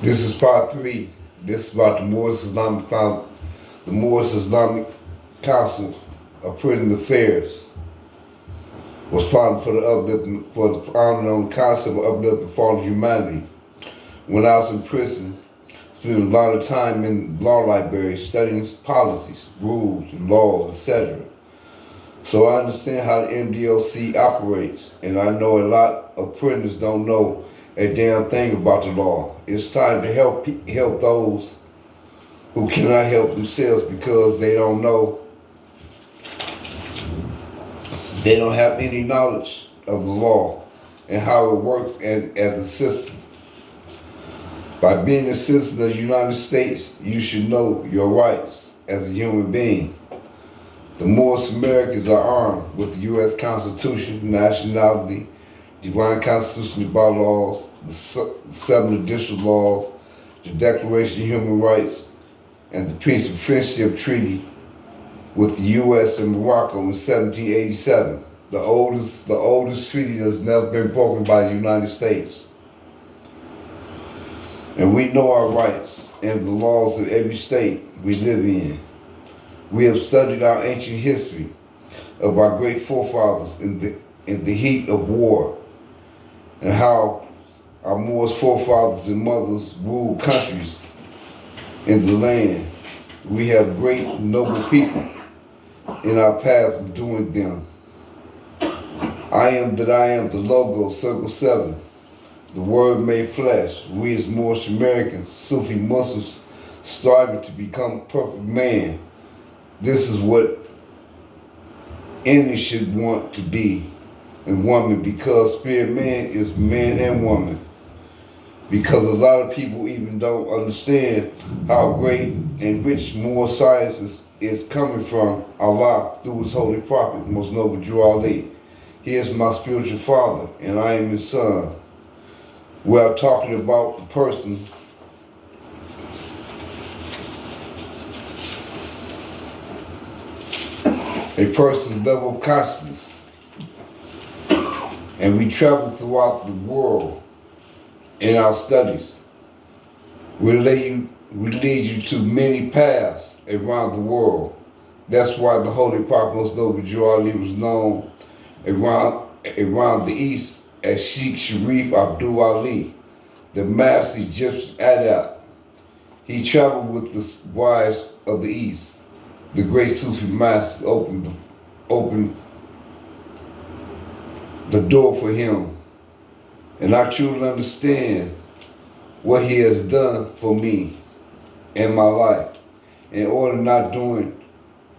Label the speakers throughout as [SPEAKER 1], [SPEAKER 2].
[SPEAKER 1] This is part three. This is about the Moorish Islamic Council of Prison Affairs was founded for the founding on the concept of uplifting fallen humanity. When I was in prison, spent a lot of time in law libraries studying policies, rules, and laws, etc. So I understand how the MDOC operates, and I know a lot of prisoners don't know a damn thing about the law. It's time to help those who cannot help themselves because they don't know, they don't have any knowledge of the law and how it works and as a system. By being a citizen of the United States, you should know your rights as a human being. The Moorish Americans are armed with the U.S. Constitution, nationality, divine constitutional bylaws, the 7 additional laws, the Declaration of Human Rights, and the Peace and Friendship Treaty with the U.S. and Morocco in 1787, the oldest treaty that's never been broken by the United States. And we know our rights and the laws of every state we live in. We have studied our ancient history of our great forefathers in the heat of war, and how our Moorish forefathers and mothers ruled countries in the land. We have great noble people in our path of doing them. I am that I am, the logo, Circle 7, the word made flesh. We as Moorish Americans, Sufi Muslims, striving to become perfect man. This is what any should want to be and woman, because spirit man is man and woman. Because a lot of people even don't understand how great and rich Moorish science is coming from Allah through his holy prophet, most noble Drew Ali. He is my spiritual father and I am his son. We are talking about the person a person's level of consciousness. And we travel throughout the world in our studies. We lead you to many paths around the world. That's why the Holy Prophet Most Noble Drew Ali was known around the East as Sheikh Sharif Abdul Ali, the master Egyptian adept. He traveled with the wise of the East. The great Sufi masters opened the door for him. And I truly understand what he has done for me in my life. In order not doing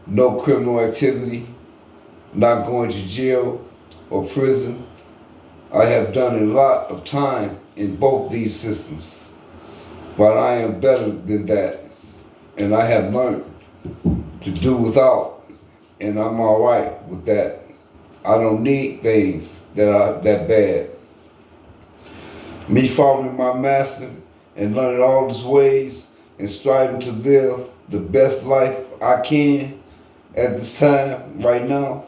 [SPEAKER 1] no criminal activity, not going to jail or prison, I have done a lot of time in both these systems. But I am better than that. And I have learned to do without, and I'm all right with that. I don't need things that are that bad. Me following my master and learning all his ways and striving to live the best life I can at this time, right now.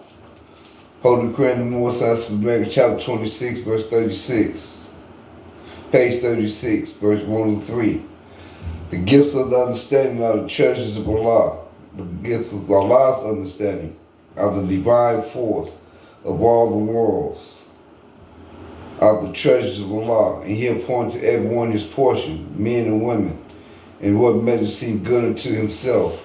[SPEAKER 1] Holy Quran and Moorish Science, chapter 26, verse 36. Page 36, verse 1 to 3. The gifts of the understanding are the treasures of Allah. The gifts of Allah's understanding are the divine force of all the worlds, are the treasures of Allah, and he appointed everyone his portion, men and women, and what measure seemed good unto himself.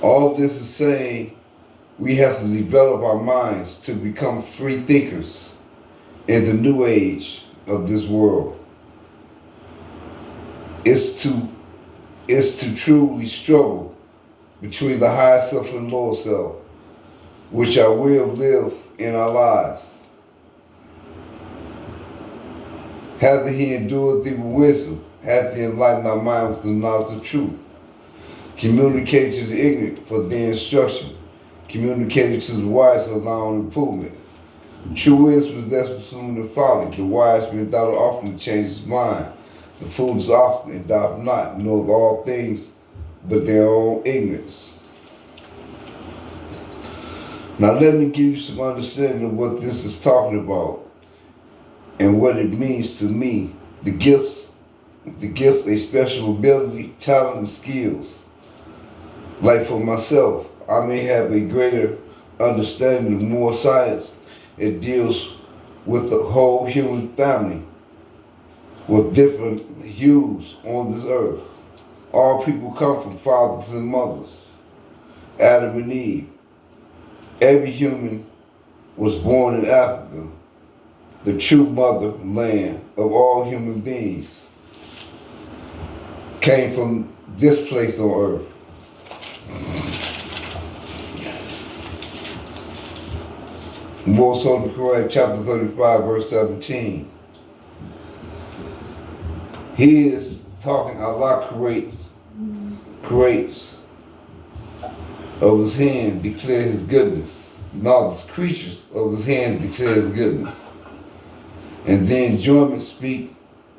[SPEAKER 1] All this is saying we have to develop our minds to become free thinkers in the new age of this world. It's to truly struggle between the higher self and lower self, which I will live in our lives. Hath he endured thee with wisdom, hath he enlightened our mind with the knowledge of truth. Communicated to the ignorant for their instruction, communicated to the wise for their own improvement. True wisdom is less pursuing than folly. The wise man doubted often to change his mind. The fool is often and doubt not, knoweth all things but their own ignorance. Now let me give you some understanding of what this is talking about and what it means to me. The gifts, a special ability, talent, and skills. Like for myself, I may have a greater understanding of Moorish science. It deals with the whole human family, with different hues on this earth. All people come from fathers and mothers, Adam and Eve. Every human was born in Africa, the true motherland of all human beings, came from this place on earth. Most Holy Quran, chapter 35, verse 17. He is talking, Allah creates of his hand declare his goodness. Now the creatures of his hand declare his goodness. And the enjoyment speak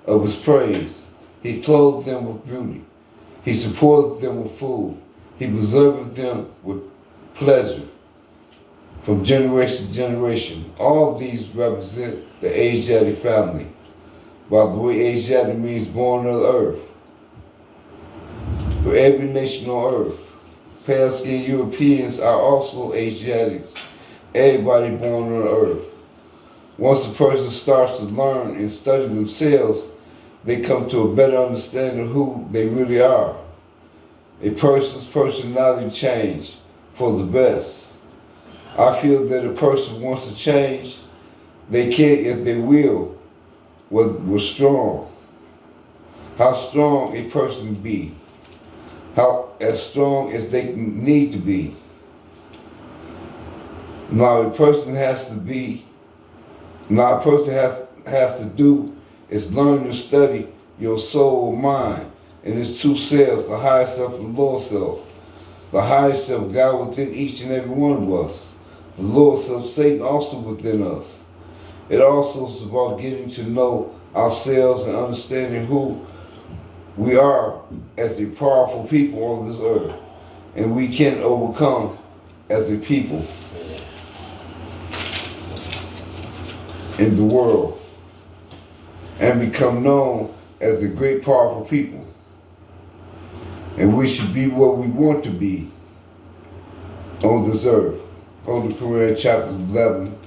[SPEAKER 1] of his praise. He clothed them with beauty. He supported them with food. He preserved them with pleasure from generation to generation. All of these represent the Asiatic family. By the way, Asiatic means born on the earth. For every nation on earth, pale-skinned Europeans are also Asiatics. Everybody born on the earth. Once a person starts to learn and study themselves, they come to a better understanding of who they really are. A person's personality change for the best. I feel that a person wants to change, they can if they will, was strong. How strong a person be. How as strong as they need to be. Now a person has to do is learn and study your soul, mind, and its two selves, the higher self and the lower self. The higher self, God within each and every one of us. The lower self, Satan, also within us. It also is about getting to know ourselves and understanding who we are as a powerful people on this earth. And we can overcome as a people in the world and become known as a great, powerful people. And we should be what we want to be on this earth. Holy Quran, chapter 11,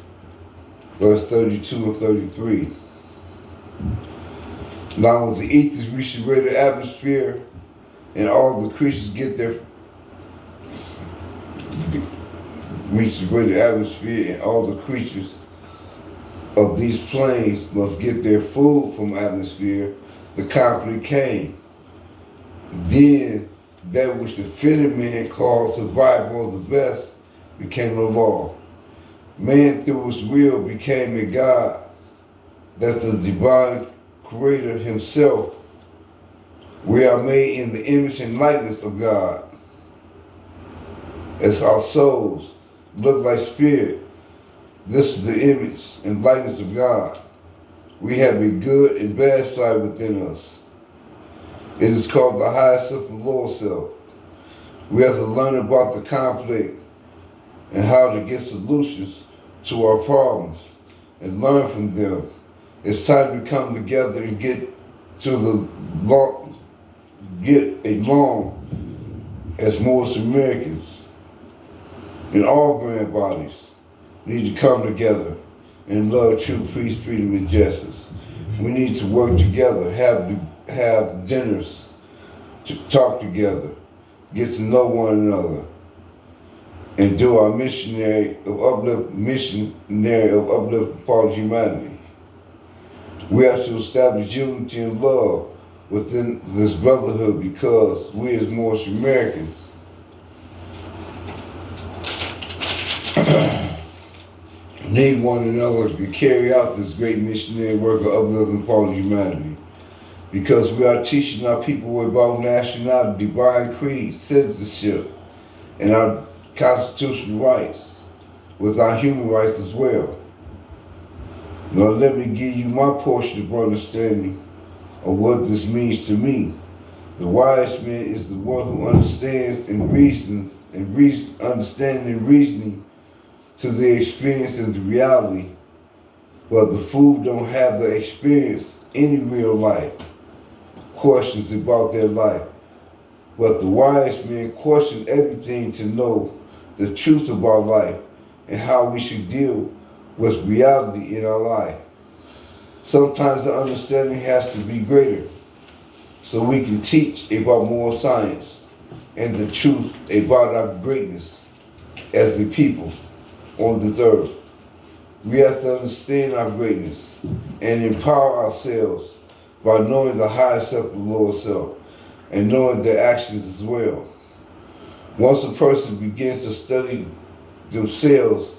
[SPEAKER 1] verse 32 and 33. Now with the ethers, we should rate the atmosphere, and all the creatures get their. We should rate the atmosphere, and all the creatures of these planes must get their food from atmosphere. The conflict came. Then that which the fitting man called survival of the best became a law. Man through his will became a God that the divine creator himself. We are made in the image and likeness of God. As our souls look like spirit, this is the image and likeness of God. We have a good and bad side within us. It is called the higher self and lower self. We have to learn about the conflict and how to get solutions to our problems and learn from them. It's time to come together and get along as Moorish Americans. And all grand bodies need to come together and love, truth, peace, freedom, and justice. We need to work together, have dinners, to talk together, get to know one another, and do our missionary of uplifting part of humanity. We have to establish unity and love within this brotherhood because we as Moorish Americans need one another to carry out this great missionary work of uplifting part of humanity. Because we are teaching our people about nationality, divine creed, citizenship, and our constitutional rights, with our human rights as well. Now let me give you my portion of understanding of what this means to me. The wise man is the one who understands and reasons, understanding and reasoning to their experience and the reality, but the fool don't have the experience any real life questions about their life. But the wise man question everything to know the truth about life and how we should deal with reality in our life. Sometimes the understanding has to be greater so we can teach about moral science and the truth about our greatness as a people on this earth. We have to understand our greatness and empower ourselves by knowing the higher self and lower self and knowing their actions as well. Once a person begins to study themselves,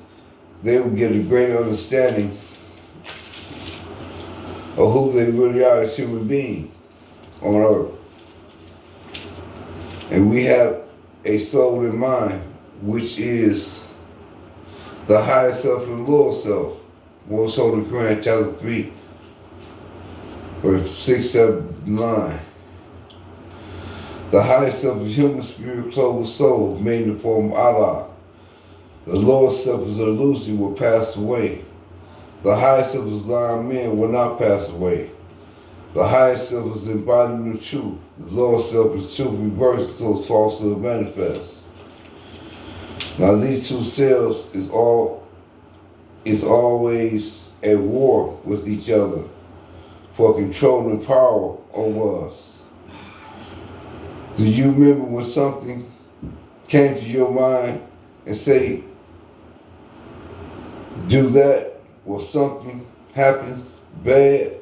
[SPEAKER 1] they will get a greater understanding of who they really are as human beings on earth. And we have a soul and mind, which is the higher self and lower self. Most Holy Quran, chapter 3, verse 6, 7, 9. The higher self is human spirit clothed with soul, made in the form of Allah. The lower self is an illusion, will pass away. The higher self is lying men, will not pass away. The higher self is embodiment of truth. The lower self is truth reversed, so it's falsehood manifest. Now these two selves is always at war with each other for control and power over us. Do you remember when something came to your mind and say, do that, or something happens bad?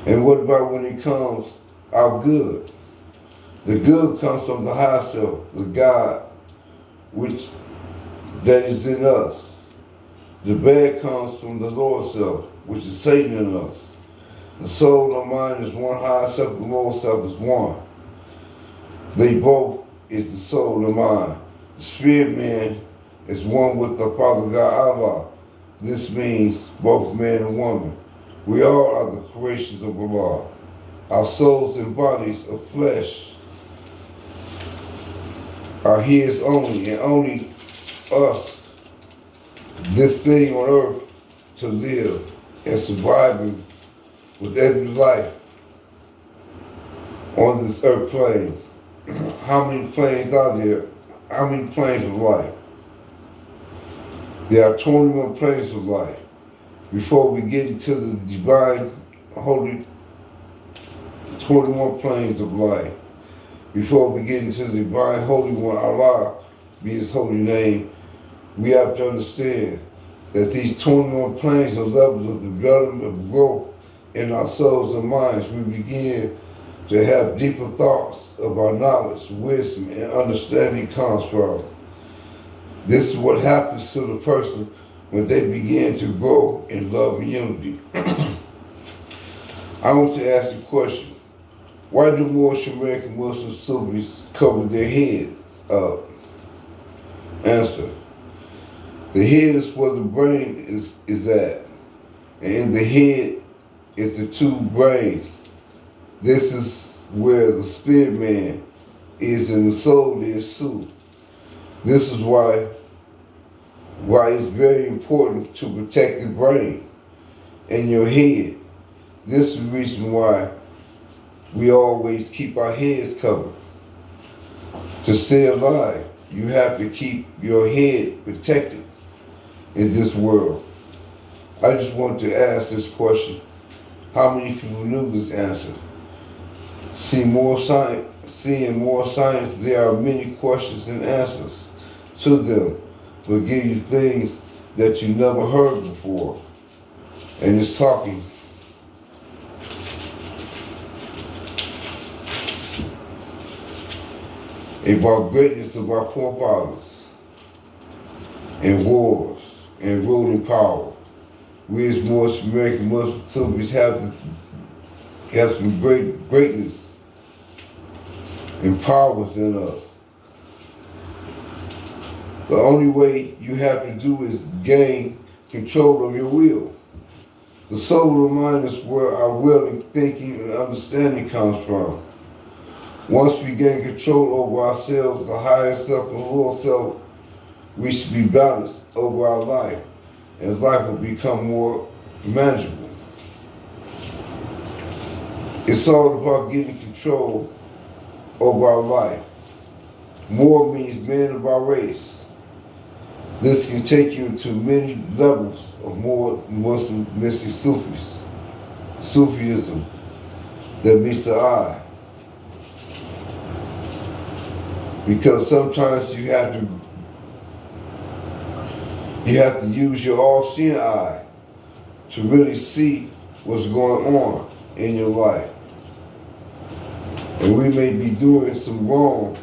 [SPEAKER 1] And what about when it comes out good? The good comes from the higher self, the God, which that is in us. The bad comes from the lower self, which is Satan in us. The soul and mind is one, higher self and lower self is one. They both is the soul and mind. The spirit man is one with the Father God Allah. This means both man and woman. We all are the creations of Allah. Our souls and bodies of flesh are His only, and only us, this thing on earth, to live and surviving with every life on this earth plane. How many planes are there? How many planes of life? There are 21 planes of life. Before we get into the divine, holy 21 planes of life, before we get into the divine, holy one, Allah, be His holy name, we have to understand that these 21 planes are levels of development, of growth in our souls and minds. We begin to have deeper thoughts of our knowledge, wisdom, and understanding comes from. This is what happens to the person when they begin to grow in love and unity. I want to ask a question. Why do Moorish American Muslim Sufis cover their heads up? Answer. The head is where the brain is at. And in the head is the two brains. This is where the spirit man is and the soul is too. This is why it's very important to protect the brain and your head. This is the reason why we always keep our heads covered. To stay alive, you have to keep your head protected in this world. I just want to ask this question. How many people knew this answer? Seeing more science, there are many questions and answers to them, will give you things that you never heard before. And it's talking about greatness of our forefathers and wars and ruling power. We as Moorish American Muslim Sufis have some greatness and power within us. The only way you have to do is gain control of your will. The soul and mind is where our will and thinking and understanding comes from. Once we gain control over ourselves, the higher self and lower self we should be balanced over our life, and life will become more manageable. It's all about getting control over our life. More means man of our race. This can take you to many levels of more Muslim mystic Sufism that meets the eye. Because sometimes you have to use your all-seeing eye to really see what's going on in your life. And we may be doing some wrong,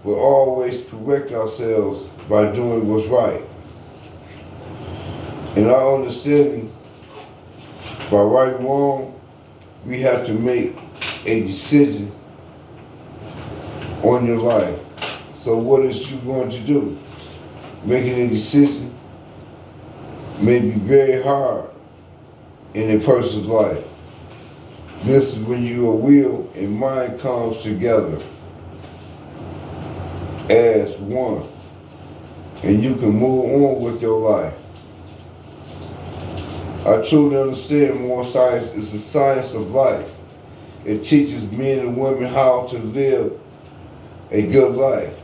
[SPEAKER 1] but always correct ourselves by doing what's right. In our understanding, by right and wrong, we have to make a decision on your life. So what is you going to do? Making a decision may be very hard in a person's life. This is when your will and mind comes together as one, and you can move on with your life. I truly understand Moorish Science is the science of life. It teaches men and women how to live a good life.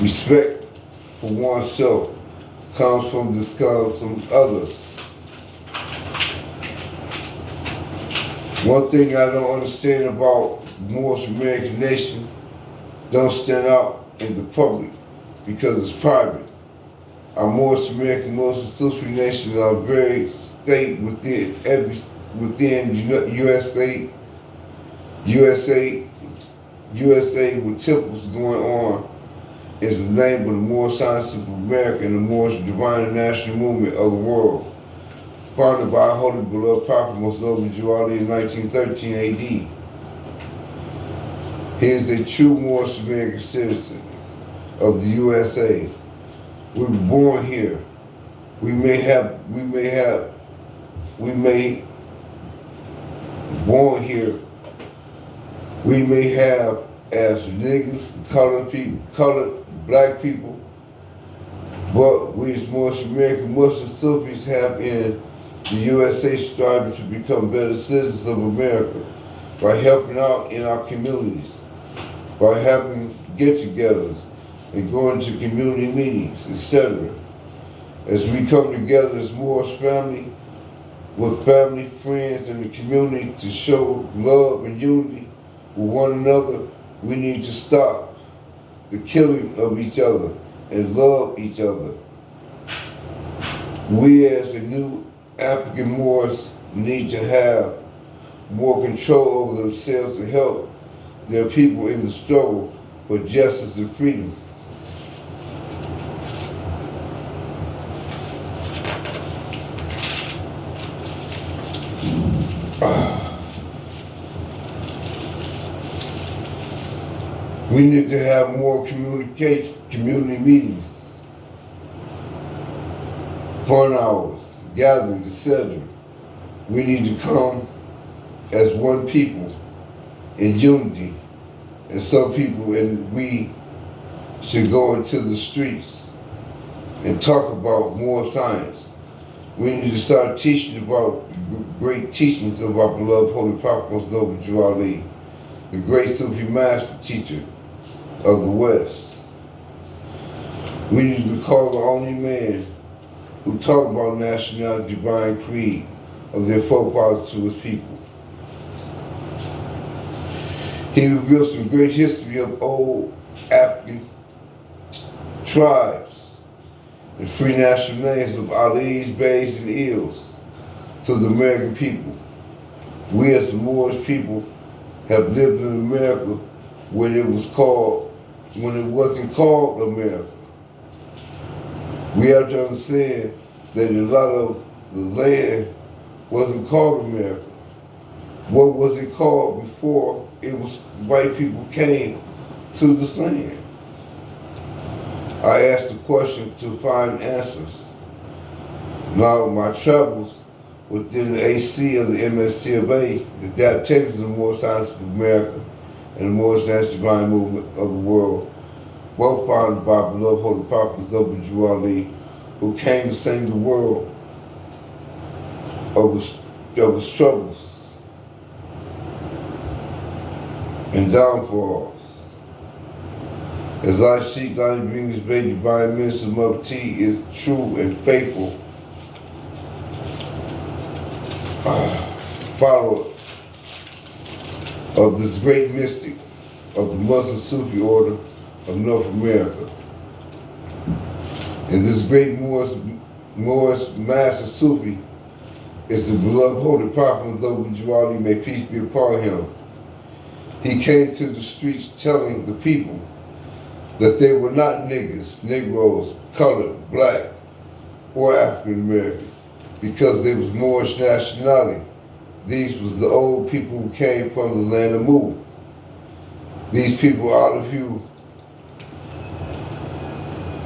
[SPEAKER 1] Respect for oneself comes from discovery from others. One thing I don't understand about Moorish American nation don't stand out in the public because it's private. Our Moorish American Muslim Sufi nations are very state within USA with temples going on is the name of the Moorish Science of America and the Moorish Divine National Movement of the world, founded by our Holy Beloved Prophet Muhammad in 1913 AD. He is a true Moorish American citizen of the USA. We were born here. We may have as niggas, colored black people, but we as Moorish American Muslim Sufis have in the USA striving to become better citizens of America by helping out in our communities, by having get-togethers and going to community meetings, etc. As we come together as Moorish family, with family, friends, and the community to show love and unity with one another, we need to stop the killing of each other and love each other. We as the new African Moors need to have more control over themselves to help their people in the struggle for justice and freedom. We need to have more community meetings, fun hours, gatherings, etc. We need to come as one people in unity, and some people, and we should go into the streets and talk about more science. We need to start teaching about great teachings of our beloved Holy Prophet Muhammad, the great Sufi master teacher of the West. We need to call the only man who taught about nationality, divine creed of their forefathers to his people. He revealed some great history of old African tribes and free national names of Alis, Beys, and Eels to the American people. We as the Moorish people have lived in America when it wasn't called America. We have to understand that a lot of the land wasn't called America. What was it called before it was white people came to this land? I asked the question to find answers. Now my travels within the AC of the MSTFA, the adaptations of Moorish Science of America, and the Moorish Science divine movement of the world, both founded by beloved Holy Prophet W. Ali, who came to save the world of its troubles and downfalls. As I seek God to bring this baby divine minister, Mother T is true and faithful follower of this great mystic of the Muslim Sufi order of North America. And this great Moorish master Sufi is the beloved Holy Prophet of W. Ali, may peace be upon him. He came to the streets telling the people that they were not niggers, Negroes, colored, black, or African American, because they was Moorish nationality. These was the old people who came from the land of Mu. These people out of you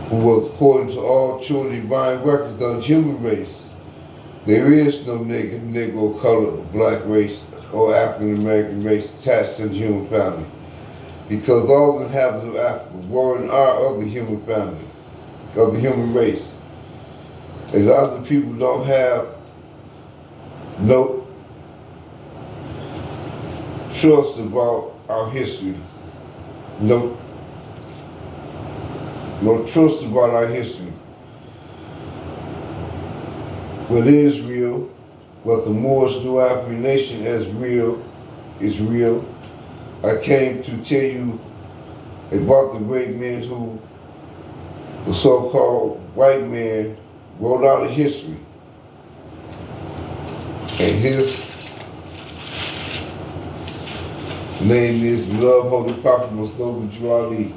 [SPEAKER 1] who was according to all true and divine records of the human race. There is no nigger, Negro, colored, black race, or African American race attached to the human family, because all the inhabitants of Africa were and are of the human family, of the human race. And other people don't have no trust about our history, no trust about our history. What is real, what the Moorish New African nation as real is real. I came to tell you about the great men who the so-called white man wrote out of history. And his name is beloved Holy Prophet Mustafa Ali.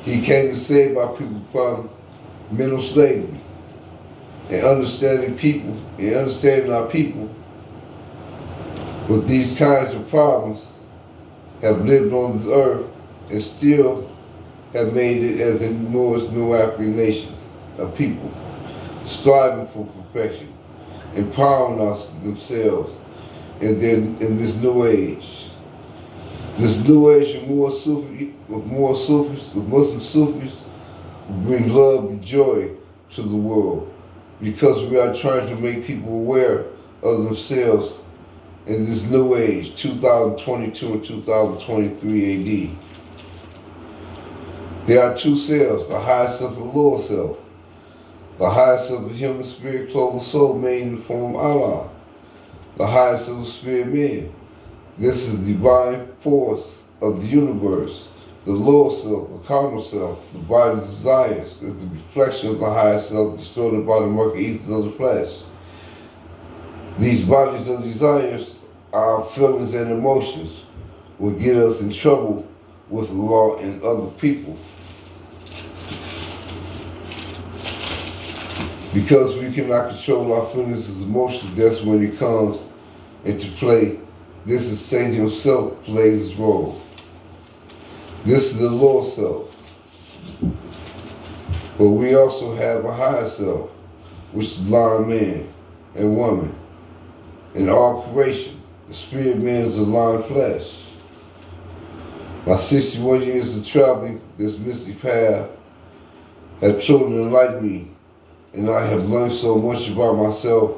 [SPEAKER 1] He came to save our people from mental slavery and understanding our people with these kinds of problems have lived on this earth and still have made it as a Moorish New African nation of people, striving for perfection, empowering themselves in this new age. This new age of more Sufis, the Muslim Sufis, will bring love and joy to the world, because we are trying to make people aware of themselves in this new age, 2022 and 2023 AD. There are two selves, the higher self and the lower self. The higher self is human spirit, clothed soul made in the form of Allah. The higher self is spirit man. This is the divine force of the universe. The lower self, the carnal self, the body desires, is the reflection of the higher self distorted by the murky ethers of the flesh. These bodies of desires, our feelings and emotions, will get us in trouble with the law and other people. Because we cannot control our feelings and emotions, that's when it comes into play. This is Satan himself plays his role. This is the lower self. But we also have a higher self, which is lion man and woman. In all creation, the spirit man is a lion flesh. My 61 years of traveling this mystic path have truly enlightened me, and I have learned so much about myself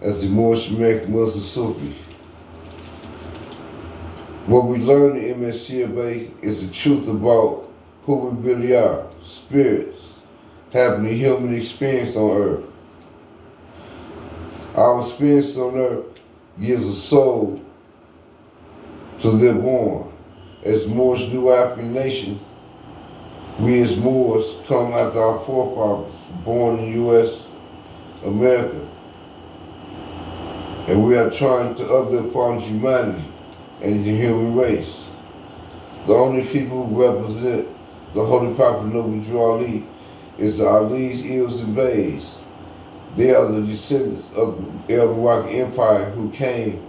[SPEAKER 1] as the Moorish American Muslim Sufi. What we learn in MSCBA is the truth about who we really are, spirits, having a human experience on earth. Our experience on earth gives a soul to live on. As Moorish New African nation, we as Moors come after our forefathers, born in U.S. America. And we are trying to uplift upon humanity and the human race. The only people who represent the Holy Prophet Noble Ali is the Ali's, Eels, and Bays. They are the descendants of the El Moroccan Empire who came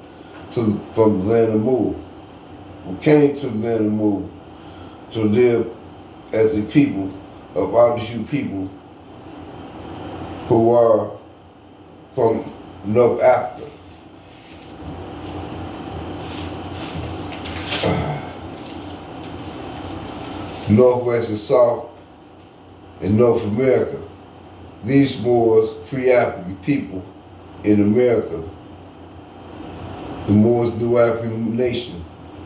[SPEAKER 1] from the land of Mu, who came to the land of Mu to live as a people of Abishu people who are from North Africa. Northwest and South, and North America. These Moors, free African people in America, the Moors, New African nation,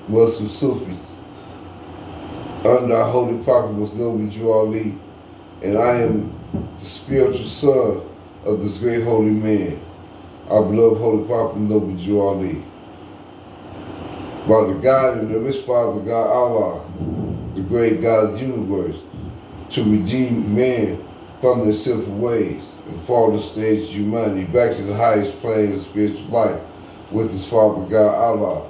[SPEAKER 1] Muslim Sufis, under our holy prophet Muhammad Ali, and I am the spiritual son of this great holy man, our beloved holy prophet Muhammad Ali. By the God and the rich Father God Allah, the great God of the universe, to redeem man from their sinful ways and fallen stage of humanity back to the highest plane of spiritual life with his Father God Allah.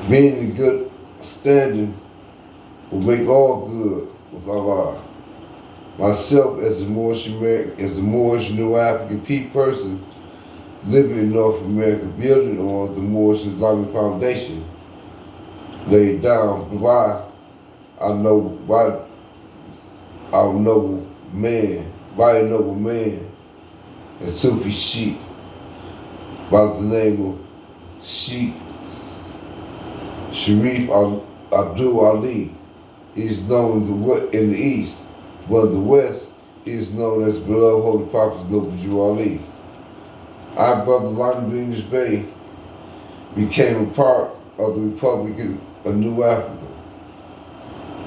[SPEAKER 1] Being in good standing will make all good with Allah. Myself as a Moorish New African person living in North America, building on the Moorish Islamic foundation laid down by our noble man, by a noble man and Sufi sheikh by the name of Sheikh Sharif Abdul Ali. He is known in the East, but in the West, he is known as beloved Holy Prophet Noble Ali. Our brother London English Bay became a part of the Republic of New Africa.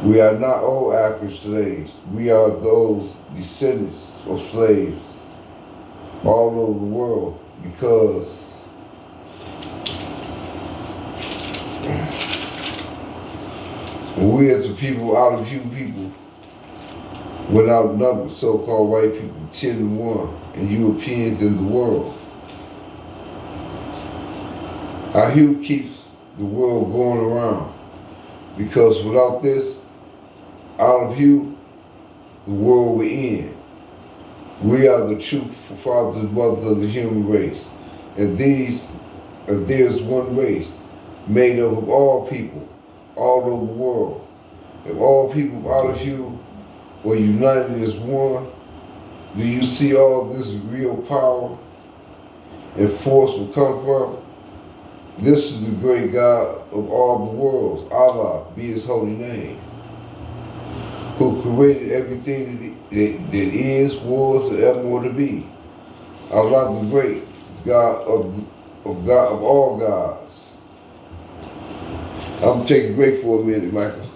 [SPEAKER 1] We are not all African slaves. We are those descendants of slaves all over the world, because we as the people, out of few people, went outnumbered so-called white people 10-1, and Europeans in the world. Our hue keeps the world going around, because without this, out of hue, the world will end. We are the true fathers and mothers of the human race, and there's one race made up of all people all over the world. If all people out of hue were united as one, do you see all this real power and force will come from? This is the great God of all the worlds, Allah, be his holy name, who created everything that is, was, and ever will to be. Allah, the great God of all gods. I'm taking a break for a minute, Michael.